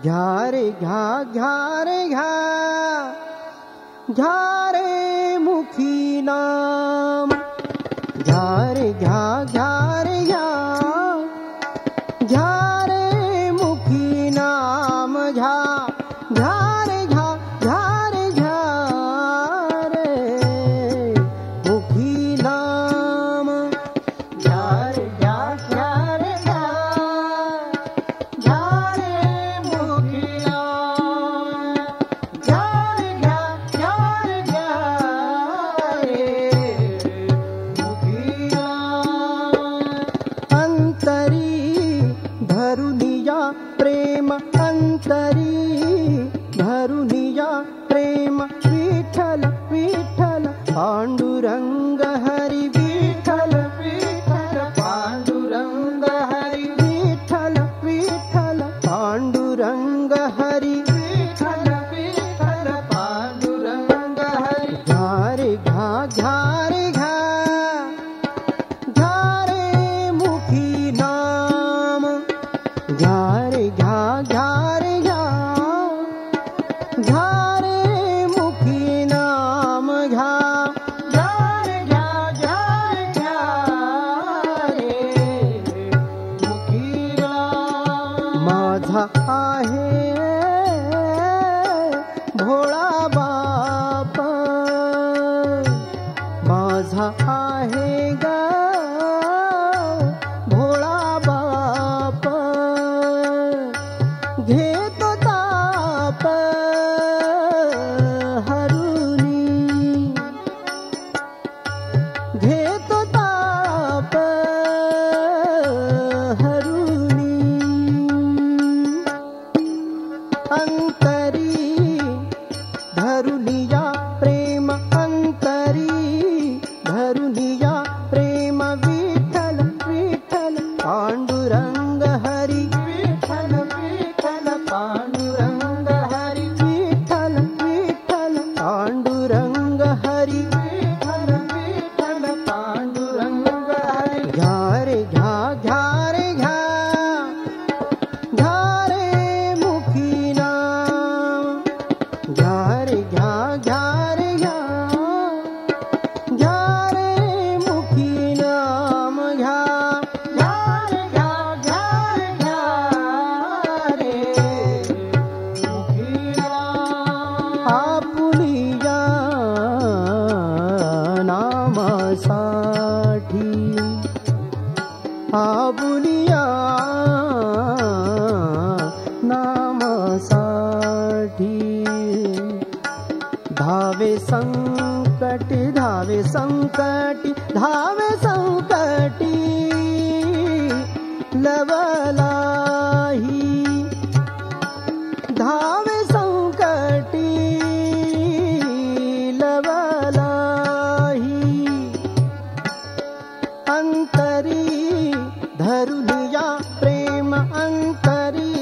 घ्या रे घ्या घ्या रे घ्या घ्या रे मुखी नाम घ्या रे घ्या घ्या रे घ्या घ्या रे मुखी नाम घ्या घ्या रे घ्या घ्या रे घ्या रे मुखी नाम घ्या रे घ्या घ्या रे घ्या घ्या प्रेम अंतरी धरुनिया प्रेम विठ्ठल विठ्ठल पांडुरंग हरी विठ्ठल विठ्ठल पांडुरंग हरी विठ्ठल विठ्ठल पांडुरंग हरी विठ्ठल विठ्ठल पांडुरंग हरी घ्या रे घ्या घ्या रे घ्या घ्या रे मुखी नाम घ्या रे घ्या घ्या रे घ्या घ्या रे मुखी नाम घ्या घ्या रे घ्या घ्या रे घ्या रे मुखी नाम माझा आहे भोळा बाप माझा आहे ग भोळा बाप घेतो ताप हरुनी घेतो ताप हरुनी अंतरी धरुनिया प्रेम अंतरी धरुनिया प्रेम विठ्ठल विठ्ठल पांडुरंग हरी विठ्ठल विठ्ठल पांडुरंग हरी विठ्ठल विठ्ठल पांडुरंग हरी विठ्ठल विठ्ठल पांडुरंग हरी घ्या रे घ्या घ्या रे घ्या घ्या रे मुखी नाम घ्या रे घ्या घ्या रे घ्या घ्या रे मुखी नाम घ्या घ्या रे घ्या घ्या रे घ्या रे मुखी नाम आपुलिया नामासाठी आपुलिया नामासाठी धावे संकट धावे संकटी धावे संकटी लवलाही धावे संकटी लवलाही अंतरी धरुनिया प्रेम अंतरी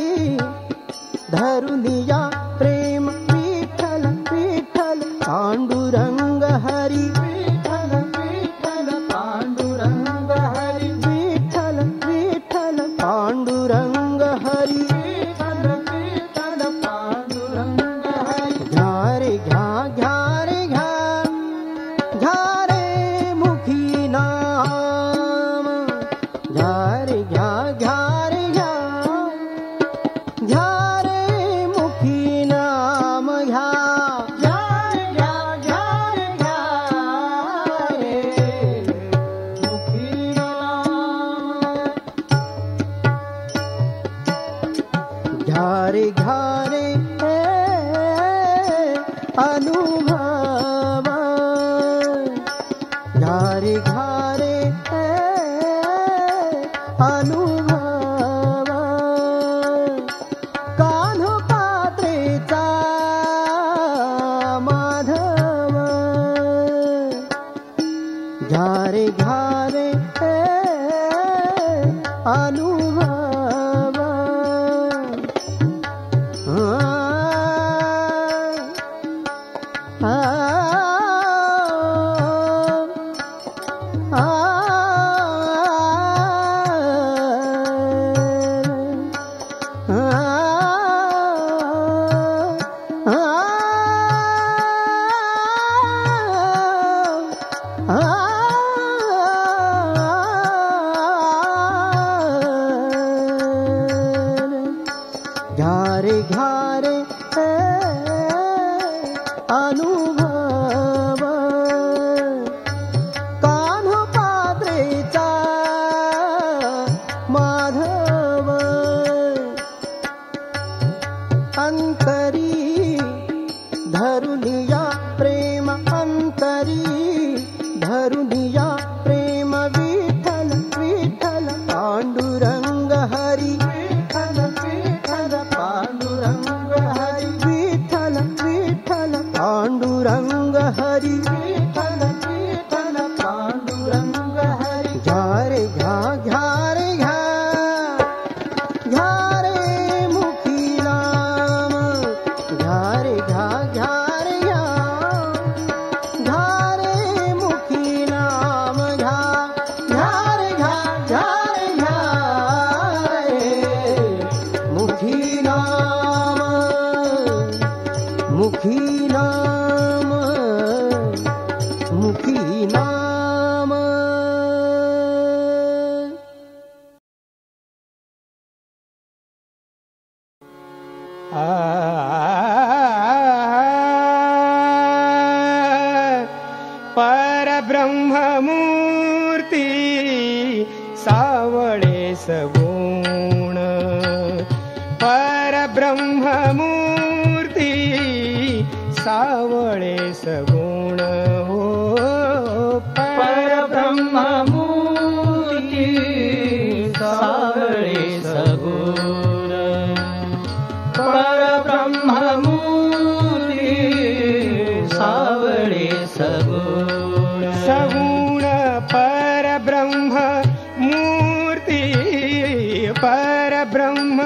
धरुनिया प्रेम विठ्ठल विठ्ठल पांडुरंग हरी विठ्ठल विठ्ठल पांडुरंग हरी विठ्ठल विठ्ठल पांडुरंग हरी विठ्ठल विठ्ठल पांडुरंग हरी घ्या रे घ्या घ्या रे घ्या घ्या रे मुखी नाम घ्या रे घ्या घ्या रे घ्या घ्या रे मुखी नाम घ्या घ्या रे घ्या घ्या रे घ्या रे मुखी नाम घ्या रे घ्या रे अनुभव घ्या रे घ्या रे अनुभव कान्हो पात्रेचा अनुभव कान्होपात्रेचा माधव अंतरी धरुनिया प्रेम अंतरी धरुनिया प्रेम विठ्ठल विठ्ठल पांडुरंग हरी विठ्ठल विठ्ठल पांडुरंग हरी विठ्ठल विठ्ठल पांडुरंग हरी विठ्ठल विठ्ठल पांडुरंग हरी घ्या रे घ्या घ्या रे घ्या घ्या रे मुखी नाम घ्या रे घ्या घ्या रे घ्या घ्या रे मुखी नाम घ्या घ्या रे घ्या घ्या रे घ्या रे मुखी नाम मुखी नाम मुखी नाम परब्रह्ममूर्ती सावळे सगुण परब्रह्ममूर्ती सावळे सगुण हो परब्रह्ममूर्ती सावळे सगुण परब्रह्ममूर्ती सावळे सगुण सगुण परब्रह्म मूर्ती परब्रह्म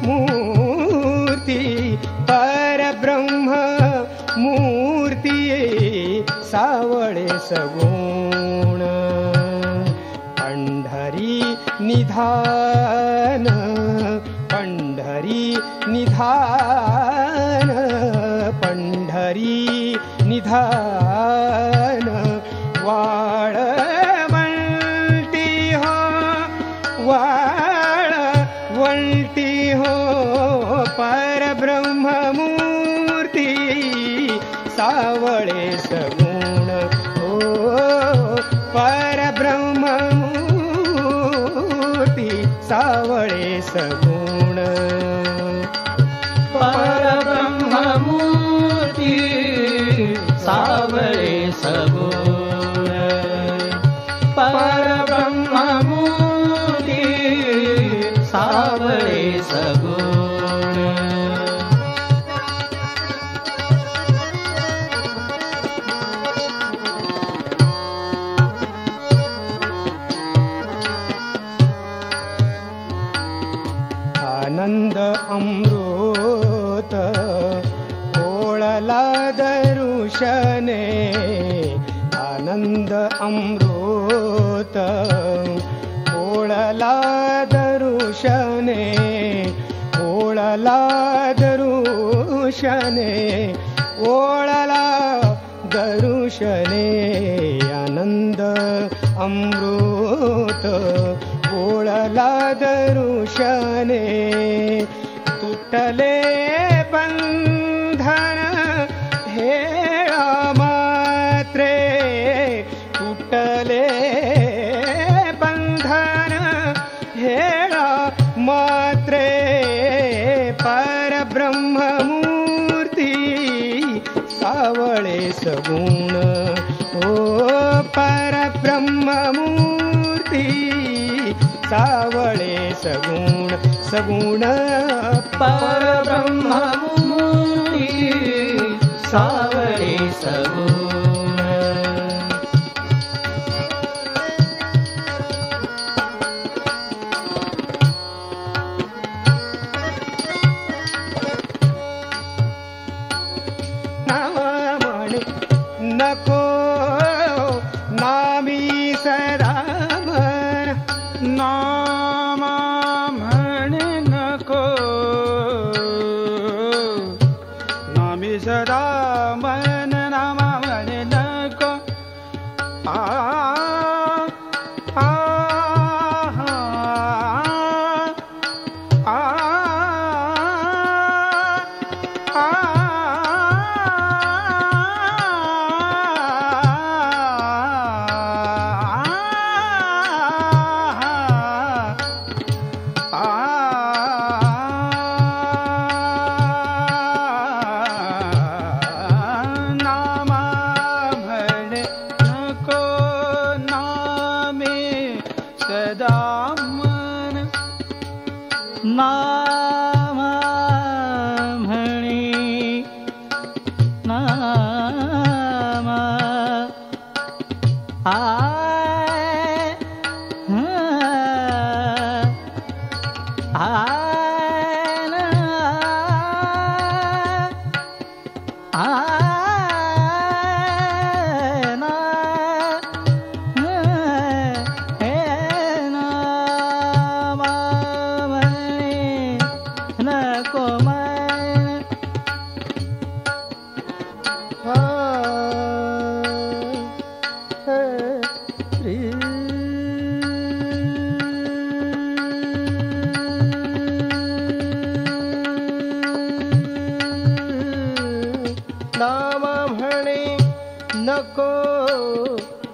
मूर्ती परब्रह्म मूर्ती सावळे सगुण पंढरी निधान पंढरी निधान पंढरी निधान वाळवंटी हो वाळवंटी हो परब्रह्ममूर्ती सावळे सगुण हो परब्रह्ममूर्ती सावळे सगुण परब्रह्ममूर्ती सावळे सगुण परब्रह्ममूर्ती सावळे सगुण आनंद अमृत ओळला दरुशने आनंद अमृत ओळला दरुशने ओळला दरुशने ओळला दरुशने आनंद अमृत ओळला दरुशने तुटले बंधन हेळा मात्रे तुटले बंधन हेळा मात्रे परब्रह्ममूर्ती सावळे सगुण ओ परब्रह्ममूर्ती सावळे सगुण सगुण परब्रह्ममूर्ती सावळे सगुण नाम म्हणे नको नामी सदा म्हण नाम म्हणे नको नामी सदा मन नाम म्हणे नको आ आ आ आ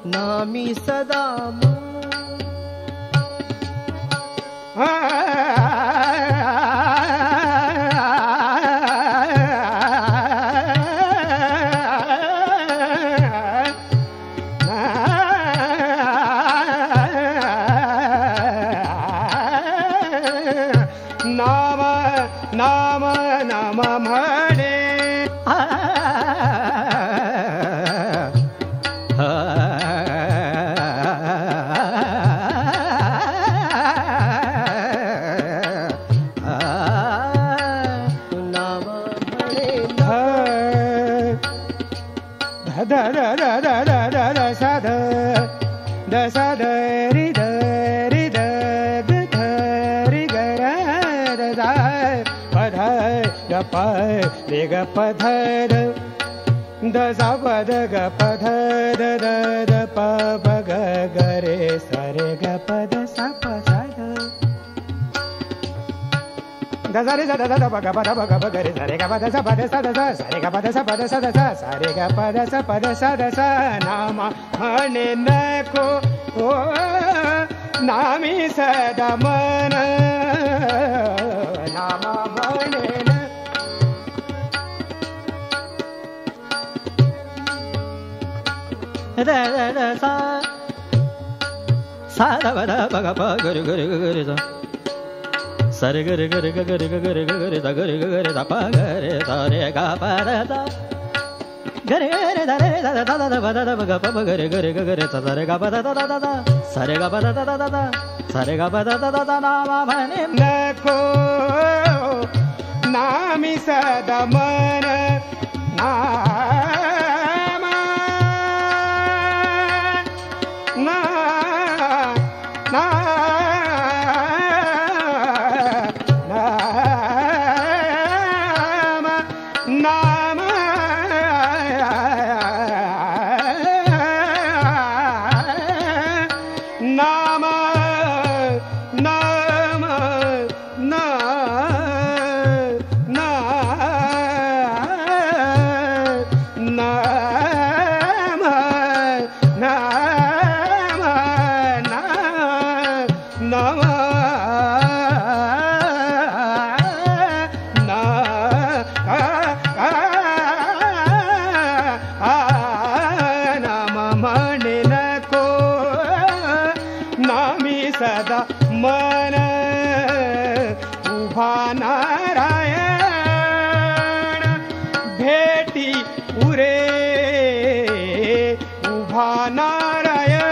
नामी सदा नाम नाम नाम म्हणे रे ग पध द सा पद ग पध द द द प प ग ग रे स रे ग पद स प स द सा रे स द द प ग प द प ग प ग रे स रे ग पद स पद स द स स रे ग पद स पद स द स स रे ग पद स द स नाम म्हणे नको ओ नामी सदा मन नाम म्हणे सा द प द प ग प ग रे ग रे ग रे सा सा रे ग रे ग रे ग रे ग रे ग रे दा ग रे ग रे दा प ग रे सा रे ग प द दा ग रे रे दा रे दा दा दा दा प द द प ग प ग रे ग रे ग रे सा रे ग प द दा दा दा सा रे ग प द दा दा दा सा रे ग प द दा दा नाम म्हणे नको नामी सदा मन नाम ना ना नाम नाम नाम सदा मन उभा नारायण भेटी उरे उभा नारायण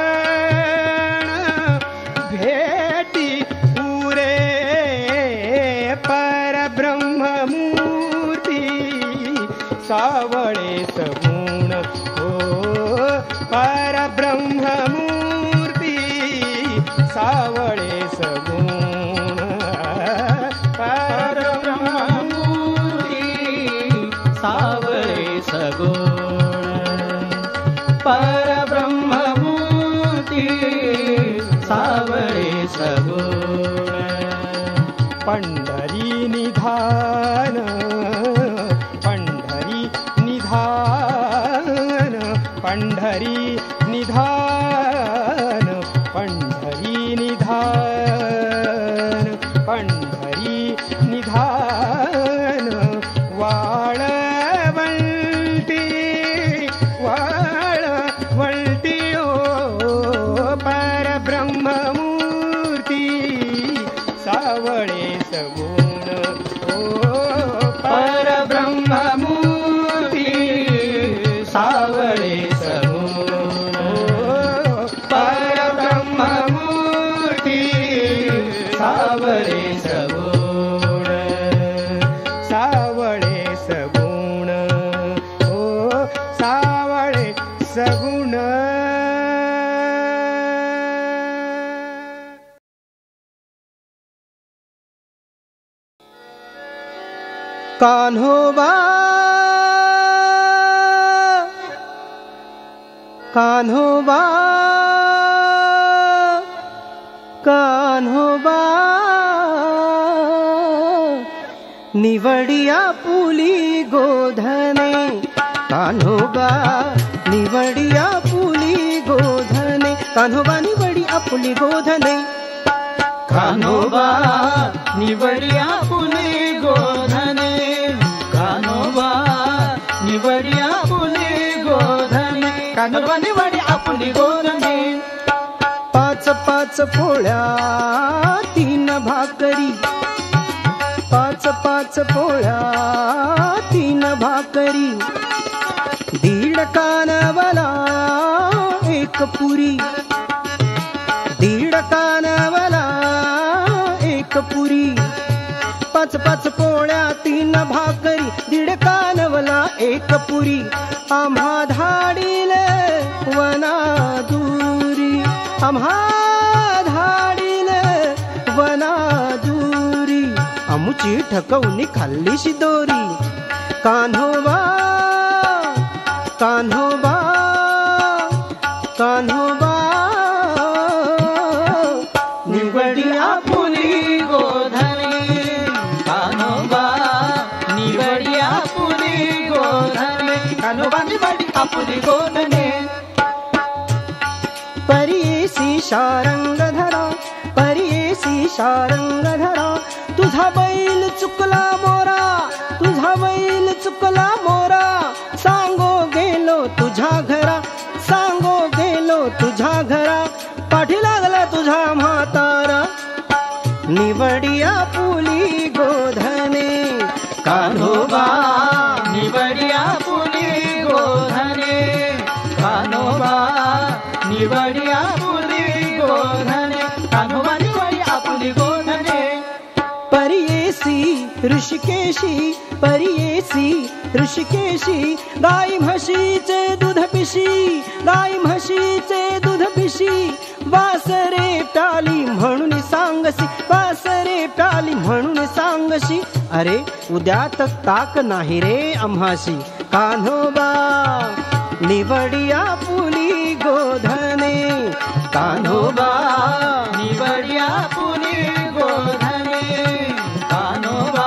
भेटी उरे परब्रह्ममूर्ती सावळे सगुण हो परब्रह्ममूर्ती सावळे सगुण परब्रह्ममूर्ती सावळे सगुण परब्रह्ममूर्ती सावळे सगुण पंढरी निधान पंढरी निधान पंढरी निधान पंढरी निधान पंढरी निधान वाळवंटी वाळवंटी ओ परब्रह्ममूर्ती सावळे सगुण ओ परब्रह्ममूर्ती सावळे सगुण सगुण कान्होबा कान्होबा कान्होबा निवडिया पुली गोधने कान्होबा निवडिया पुली गोधने कान्होबा निवडिया पुली गोधने कान्होबा निवडिया पुली गोधने कान्होबा निवडिया पुली गोधने कान्होबा निवडिया पुली गोधने पाच पाच पोळ्या तीन भाकरी पाच पाच पोळ्या तीन भाकरी दीड कानवला एक पुरी दीड कानवला एक पुरी पाच पाच पोळ्या तीन भाकरी दीड कानवला एक पुरी आम्हा धाडीले वना दूरी आम्हा धाडीले वना दूरी आमुची ठकवणी खाल्ली शिदोरी कान्होबा कान्होबा कान्होबा निवडिया पुली गोधने कान्होबा निवडिया पुली गोधने कान्होबा निवडिया पुली गोधने परियेसी शारंग धरा परियेसी शारंग धरा तुझा बैल चुकला मोरा तुझा बैल चुकला मोरा सांगो गेलो तुझ्या घरा सांगो गेलो तुझ्या घरा पाठी लागला तुझा म्हातारा निवडिया पुली गोधने कान्होबा निवडिया पुली गोधने कान्होबा निवडिया पुली गोधने कान्होबा निवडिया पुली गोधने परियेसी ऋषिकेशी परियेसी ऋषिकेशी गाई म्हशीचे दूध पिशी गाई म्हशीचे दूध पिशी वासरे टाली म्हणून सांगशी वासरे टाली म्हणून सांगशी अरे उद्या तर ताक नाही रे आम्हाशी कान्होबा निवडिया पुली गोधने कान्होबा निवडिया पुली गोधने कान्होबा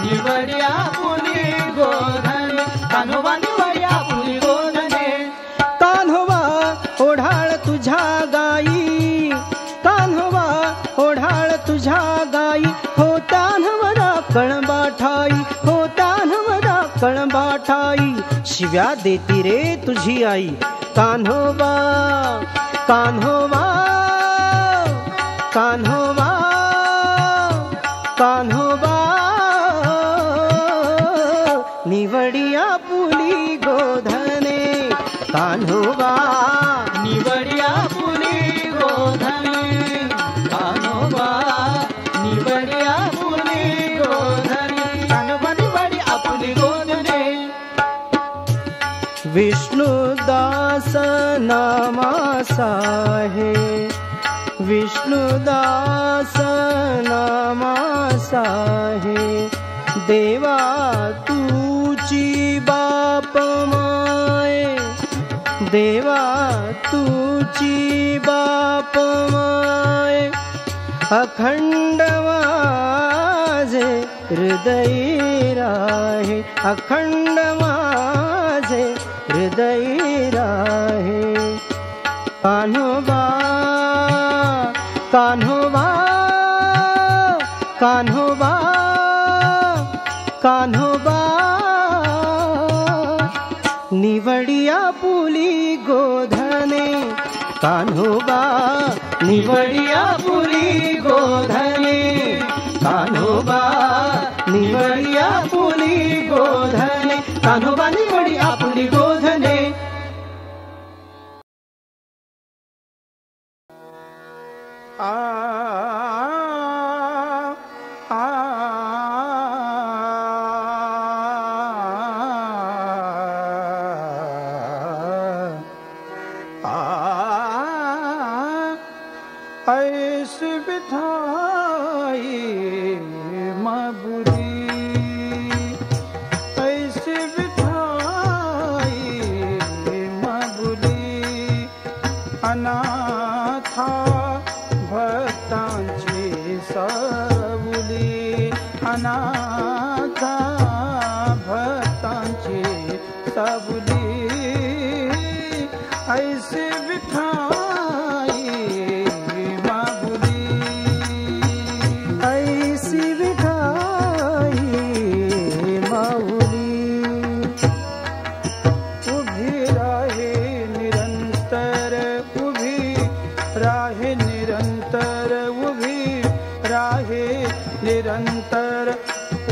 निवडिया पुली गोधने कान्होबा निवडिया पुली गोधने कान्होबा ओढाळ तुझ्या गाई कान्होबा ओढाळ तुझ्या गाई होता नवरा कळंबाठाई होता नवरा कळंबाठाई शिव्या देती रे तुझी आई कान्होबा कान्होबा कान्होबा कान्होबा निवडिया पुली गोधने कान्होबा निवडिया पुली गोधने कान्होबा निवडिया पुली गोधने कान्होबा निवडिया पुली गोधने विष्णुदास नामासा है विष्णुदास नामासा है देवा तुची बाप माय देवा तुची बाप माय अखंड माझे हृदय राहे अखंड माझे हृदय राहे कान्होबा कान्होबा कान्होबा कान्होबा निवडिया पुली गोधने कान्होबा निवडिया पुली गोधने कान्होबा निवडिया पुली गोधने कान्होबा निवडिया पुली गोधने साबुली ऐसे बिठाई बाबुली ऐसी बिठाई माऊली उभी राहे निरंतर उभी राहे निरंतर उभी राहे निरंतर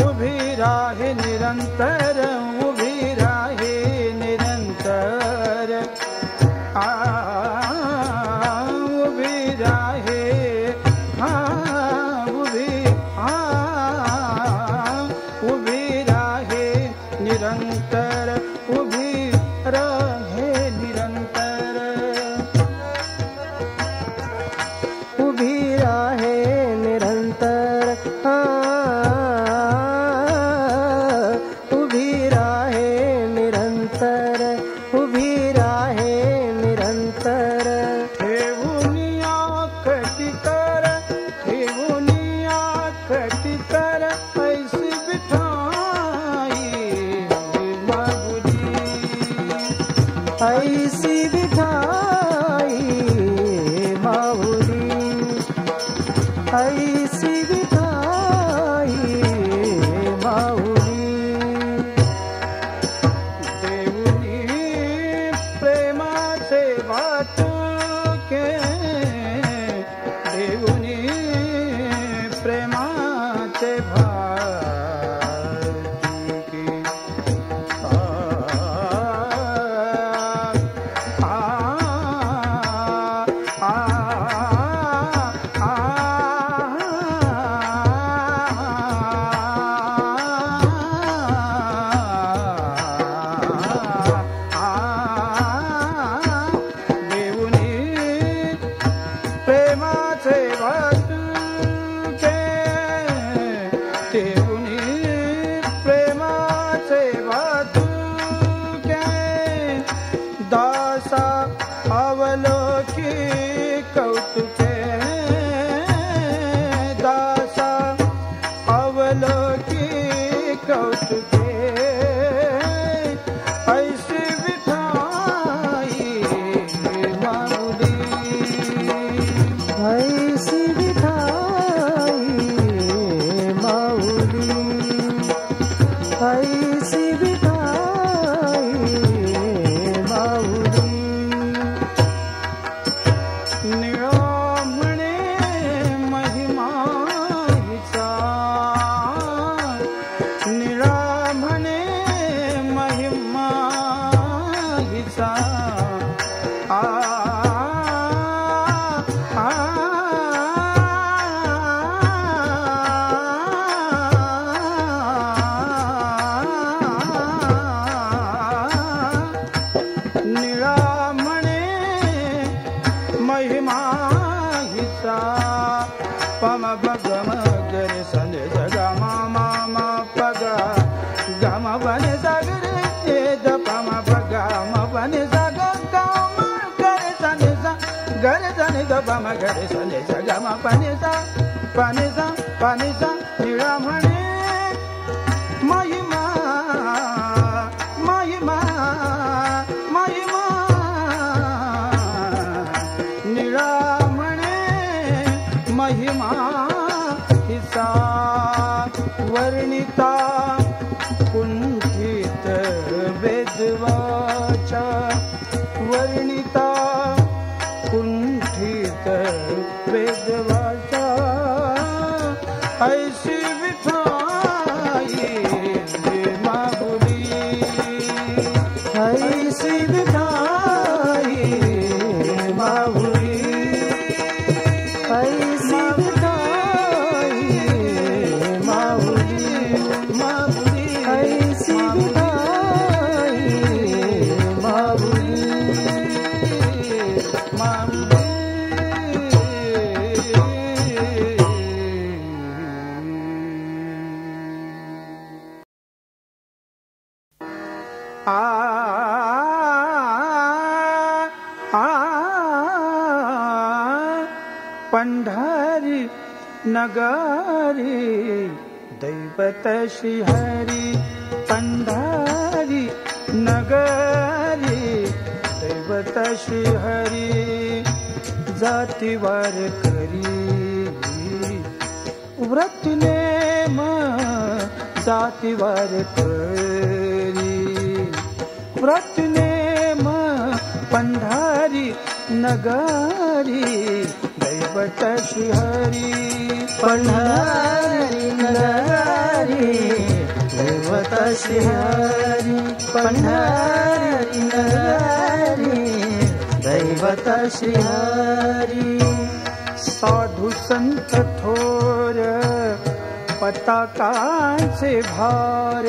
उभी राहे निरंतर उभी राहे निरंतर उभी राहे उभी राहे निरंतर उभी राहे निरंतर उभी राहे निरंतर उभी राहे निरंतर उभी राहे निरंतर ठेवुनिया कटिकर ठेवुनिया कटिकर ऐसी बिठाई बाबुली ऐसी बिठाई माऊली ऐसी बिठाई माऊली देवुनी प्रेमाचे वाटुके देवुनी प्रेमाचे भातुके देवुनी प्रेमाचे वाटुके देवुनी प्रेमाचे वाटुके दासा अवलोकी कौतुके दासा अवलोकी कौतुके ऐसी बिठाई बाबुली ऐसी बिठाई माऊली ऐसी बिठाई माऊली निळा म्हणे महिमा हिचा निळा म्हणे महिमा हिचा निळा म्हणे महिमा हिचा पम गम गरे संदे जगा मामा मा पगा गम बने सागरे द पम पगा म बने साग गम गरे संदे सा गरे संदे ग पम गरे संदे जगा मा पने सा निळा म्हणे महिमा महिमा महिमा निळा म्हणे महिमा हिचा वर्णिता कुंठित वेदवाचा वर्णिता कुंठित वेदवाचा ऐसी बिठाई माबुली ऐसी बिठाई माऊली ऐसी बिठाई माऊली ऐसी बिठाई माऊली पंढरी नगारी दैवत श्रीहरी पंढरी नगरी दैवत श्रीहरी जातीवार करी व्रत नेम जातीवार करी व्रत नेम पंढारी नगरी दैवत श्रीहरी पंढारी नगरी दैवत श्रीहरी पंढारी नगरी दैवत श्रीहरी साधु संत थोर पताकांचे भार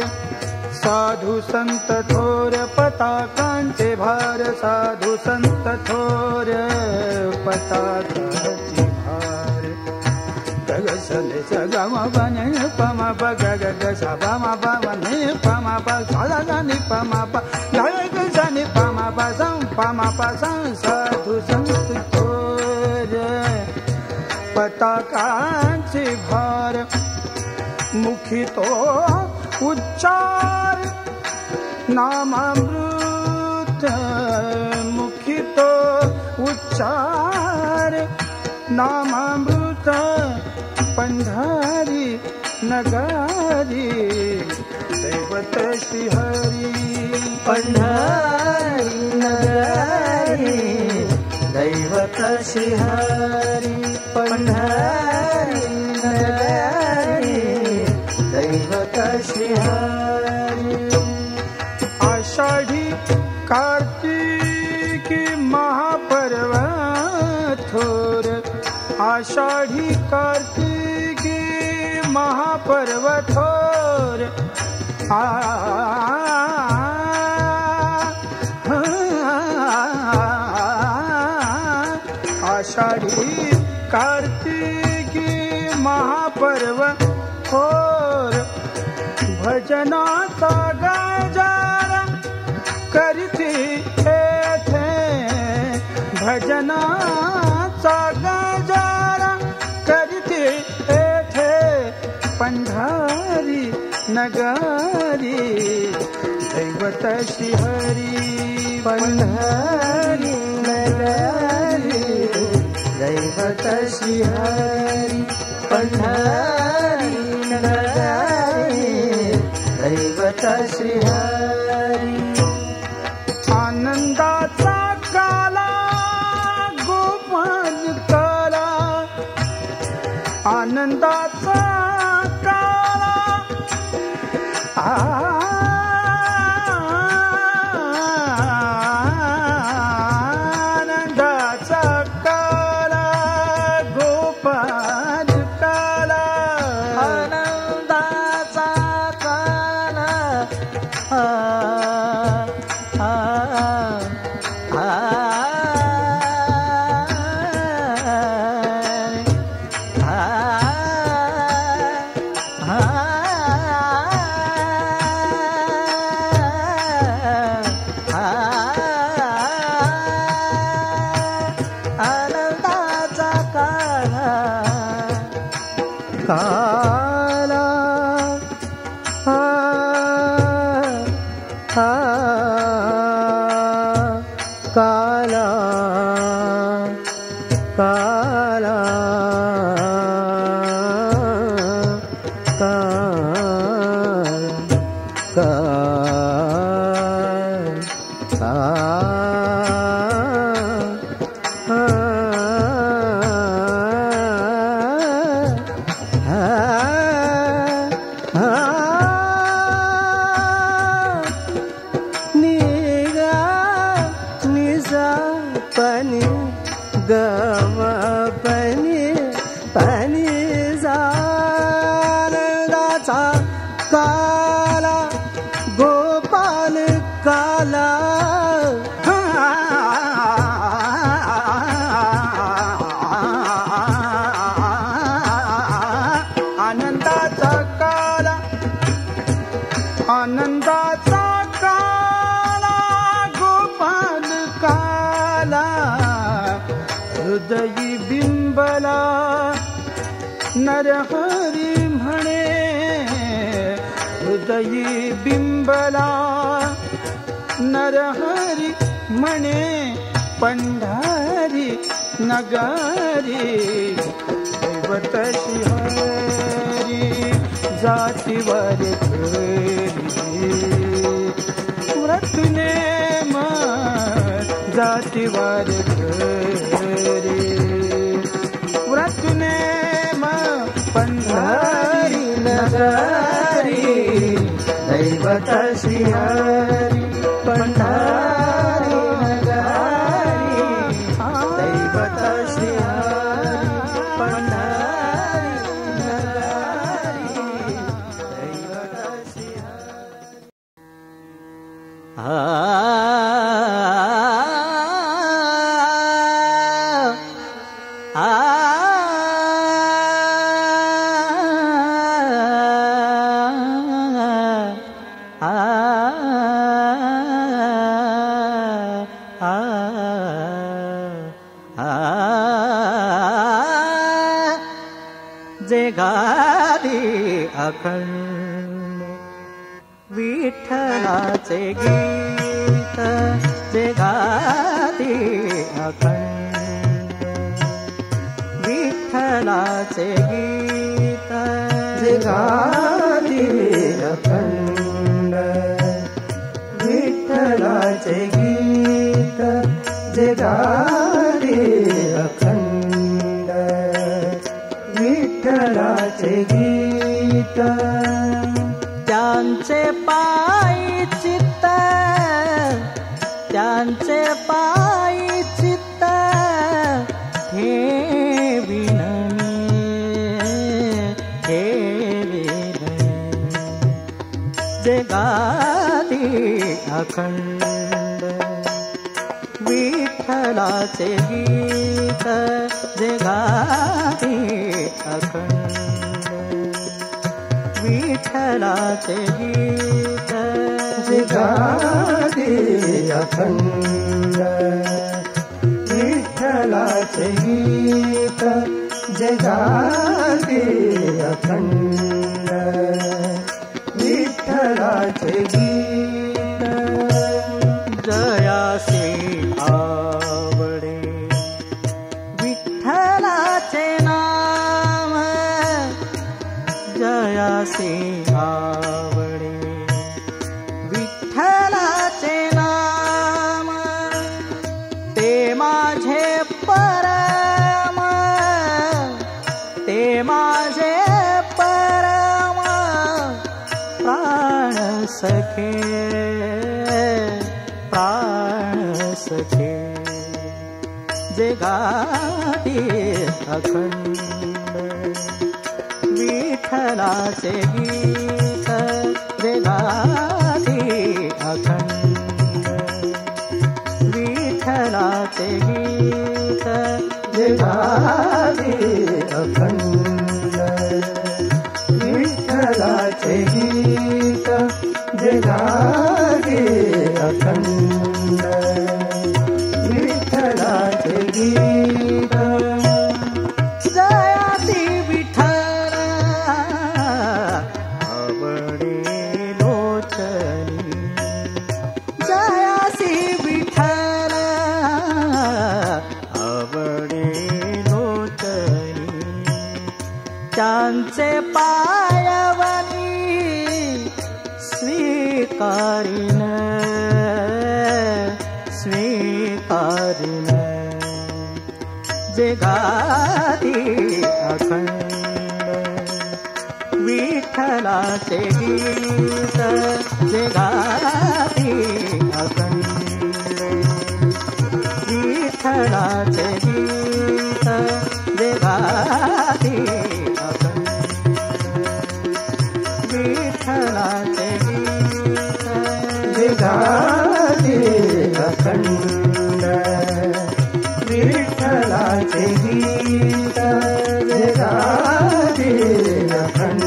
साधु संत थोर पताकांचे भार साधु संत थोर पताकांचे भार गग सले सगम बने पम बग गग सबम बने पम प सा नि पम प गग सनि पम प सं पम प सं साधु संत थोर पताकांचे भार मुखी तो उच्चार नामामृत मुखी तो उच्चार नामामृत पंढारी नगरी दैवत श्रीहरी पंढारी नगरी दैवत श्रीहरी पंढारी नगरी दैवत श्रीहरी आषाढी कार्तिकी महापर्व थोर आषाढी कार्तिकी महापर्व थोर आषाढी कार्तिकी महापर्व थोर भजनाचा गजारा करती येथे भजनाचा गजारा करती येथे पंढारी नगरी दैवत श्रीहरी पंढारी नगरी दैवत श्रीहरी पंढारी नगरी दैवत श्रीहरी आनंदाचा काला गोपाल काला आनंदाचा काला आनंदाचा काला गोपाल काला आनंदाचा काला आनंदाचा काला काला काला काला काला गोपाल काला आनंदाचा काला आनंदाचा काला गोपाल काला हृदयी बिंबला नरहरी म्हणे हृदयी बिंबला नरहरी म्हणे पंढारी नगारी दैवतशी हरी जातीवर व्रतने जातीवर व्रतने पंढारी नगारी दैवतशी हरी पंढारी नगारी दैवतशी हरी पंढारी नगारी दैवतशी जे गादी अखंड विठ्ठलाचे गीत जे गादी अखंड विठ्ठलाचे गीत जे गादी अखंड विठ्ठलाचे गीत जे गादी अखंड विठ्ठलाचे गीत त्यांचे पायी चित्त त्यांचे पायी चित्त ठेविन जे गादी अखंड विठ्ठलाचे गीत जे गादी अखंड विठ्ठलाचे गीत जे गादी अखंड विठ्ठलाचे गीत जे गादी अखंड विठ्ठलाचे गीत जयासी आवडे विठ्ठलाचे नाम जयासी आवडे विठ्ठलाचे नाम ते माझे परम ते माझे परम प्राण सखे जे गादी अखंड विठ्ठलाचे गीत जे गादी अखंड विठ्ठलाचे गीत जे गादी अखंड विठ्ठलाचे गीत जे गादी अखंड विठ्ठलाचे गीत जयासी विठ्ठल आवडे लोचनी जयासी विठ्ठल आवडे लोचनी त्यांचे पायवनी स्वीकारिन स्वीकारिन जे गादी अखंड विठ्ठलाचे गीत जे गादी अखंड विठ्ठलाचे गीत जे गादी अखंड विठ्ठलाचे गीत जे गादी अखंड विठ्ठलाचे गीत जे गादी अखंड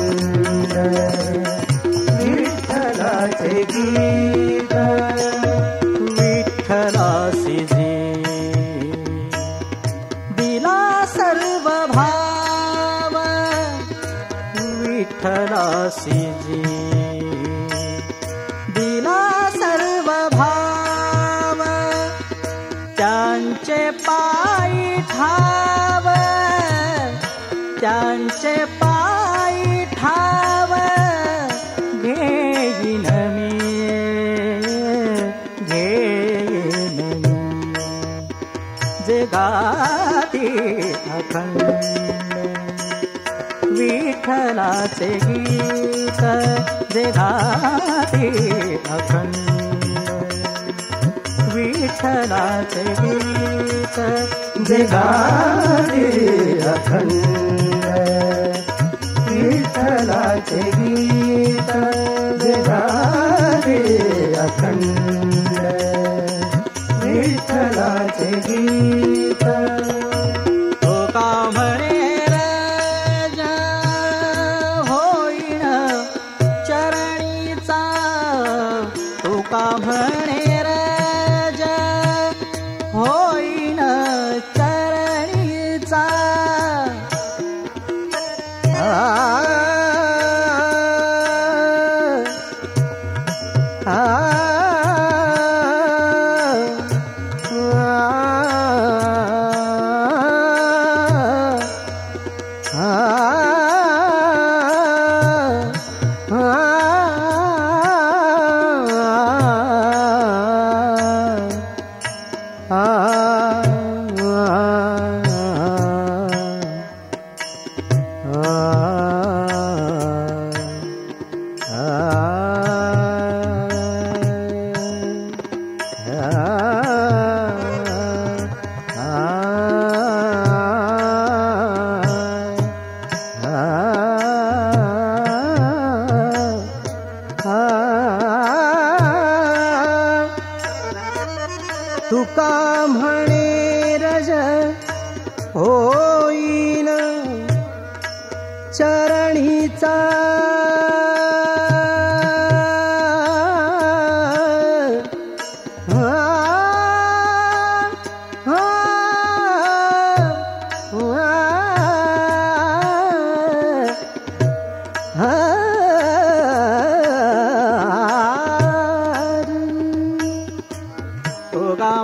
विठ्ठलाचे गीत विठ्ठलासी जी दिला सर्व भाव विठ्ठलासी जी दिला सर्व भाव अखंड विठ्ठलाचे गीत जे गाती अखंड विठ्ठलाचे गीत जे गाती अखंड विठ्ठलाचे गीत जे गाती अखंड विठ्ठलाचे गीत तो का म्हणे रज होईन चरणीचा तो का म्हणे रज होईन चरणीचा तुका म्हणे रज होईन चरणीचा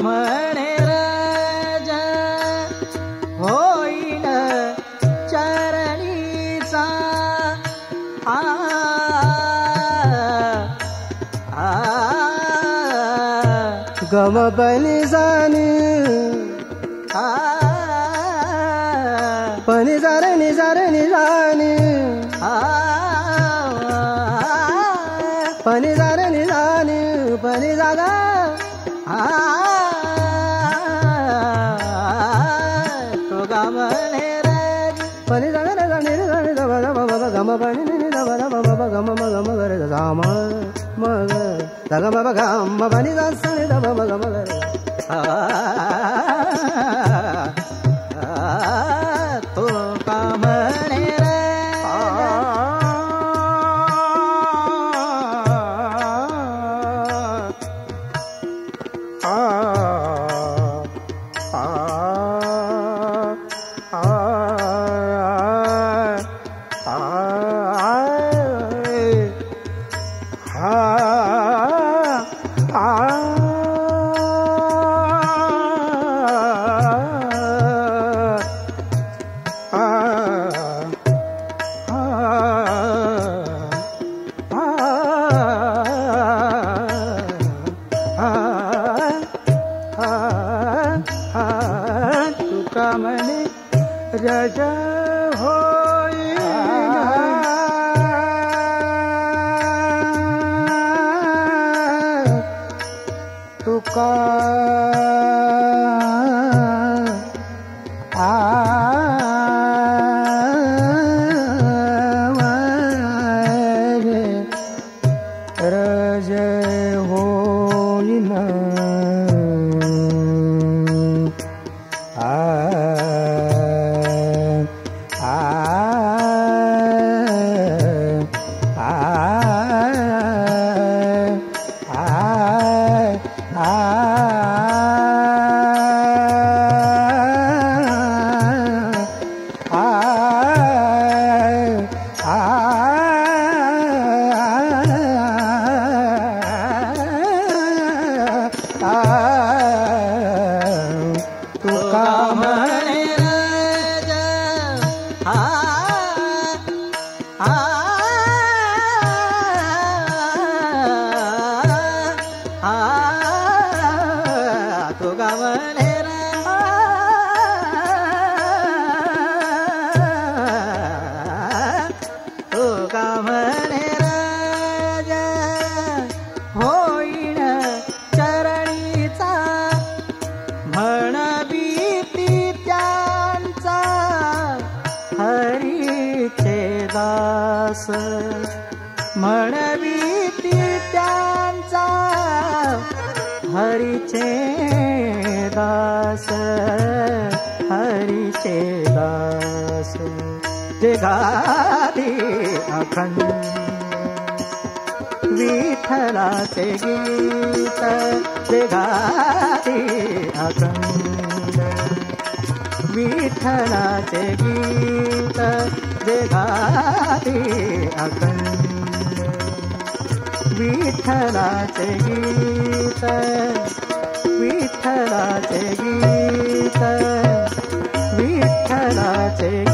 म्हणे रज होईन चरणीचा गम बनी जानी पनि जारनी जारनी जानी पनि जारनी जानी पनि जागा तो गम म्हणे रज पनि जागा जाणी जाणी दबा दबा बाबा गम पनि नि दबा दबा बाबा गम म गम गरे जाम मग दगा बाबा गम पनि जासणी दबा म गम गरे तो का म्हणे तुका म्हणे रज होईन तुका रज होईन तुका म्हणे रज तुका म्हणे हरीचे दास हरीचे दास जे गाती अखंड विठ्ठलाचे गीत जे गाती अखंड विठ्ठलाचे गीत जे गाती अखंड विठ्ठलाचे गीत विठ्ठलाचे गीत विठ्ठलाचे